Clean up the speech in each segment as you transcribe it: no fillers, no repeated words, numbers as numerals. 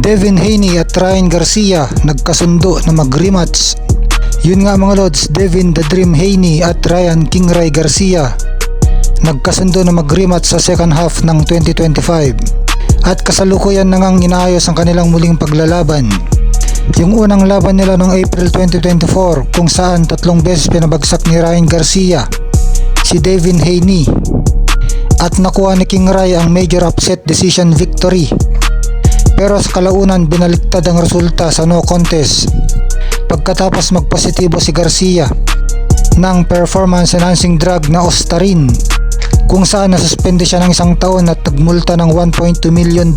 Devin Haney at Ryan Garcia nagkasundo na mag-rematch. Yun nga mga lods, Devin The Dream Haney at Ryan King Ray Garcia nagkasundo na mag-rematch sa second half ng 2025 at kasalukuyan na ngang inaayos ang kanilang muling paglalaban. Yung unang laban nila noong April 2024 kung saan 3 beses pinabagsak ni Ryan Garcia si Devin Haney at nakuha ni King Ray ang major upset decision victory. Pero sa kalaunan binaliktad ang resulta sa no contest pagkatapos magpositibo si Garcia ng performance enhancing drug na Ostarin kung saan nasuspende siya ng 1 taon at nagmulta ng $1.2 million.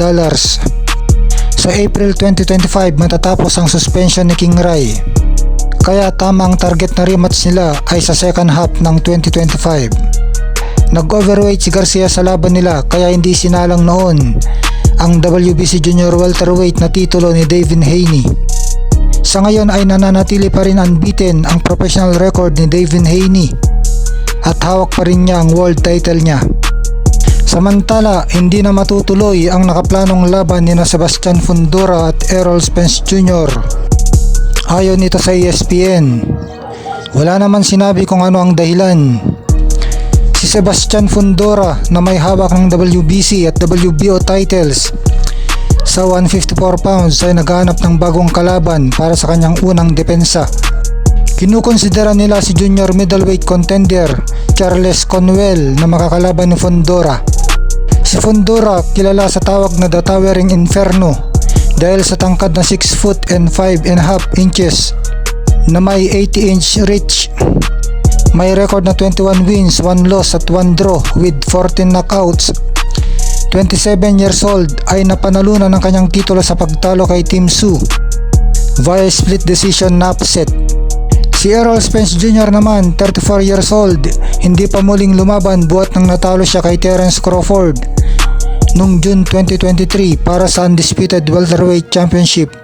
Sa April 2025 matatapos ang suspension ni King Ray, kaya tama ang target na rematch nila ay sa second half ng 2025. Nag-overweight si Garcia sa laban nila kaya hindi sinalang noon ang WBC Junior Welterweight na titulo ni Devin Haney. Sa ngayon ay nananatili pa rin unbeaten ang professional record ni Devin Haney at hawak pa rin niya ang world title niya. Samantala, hindi na matutuloy ang nakaplanong laban ni Sebastian Fundora at Errol Spence Jr. Ayon ito sa ESPN, wala naman sinabi kung ano ang dahilan. Si Sebastian Fundora na may hawak ng WBC at WBO titles sa 154 pounds ay naghahanap ng bagong kalaban para sa kanyang unang depensa. Kinukonsidera nila si junior middleweight contender Charles Conwell na makakalaban ni Fundora. Si Fundora kilala sa tawag na The Towering Inferno dahil sa tangkad na 6 foot and 5.5 inches na may 80-inch reach. May record na 21 wins, 1 loss at 1 draw with 14 knockouts. 27 years old ay napanalunan ng kanyang titulo sa pagtalo kay Tim Tszyu via split decision na upset. Si Errol Spence Jr. naman, 34 years old, hindi pa muling lumaban buhat nang natalo siya kay Terence Crawford noong June 2023 para sa Undisputed Welterweight Championship.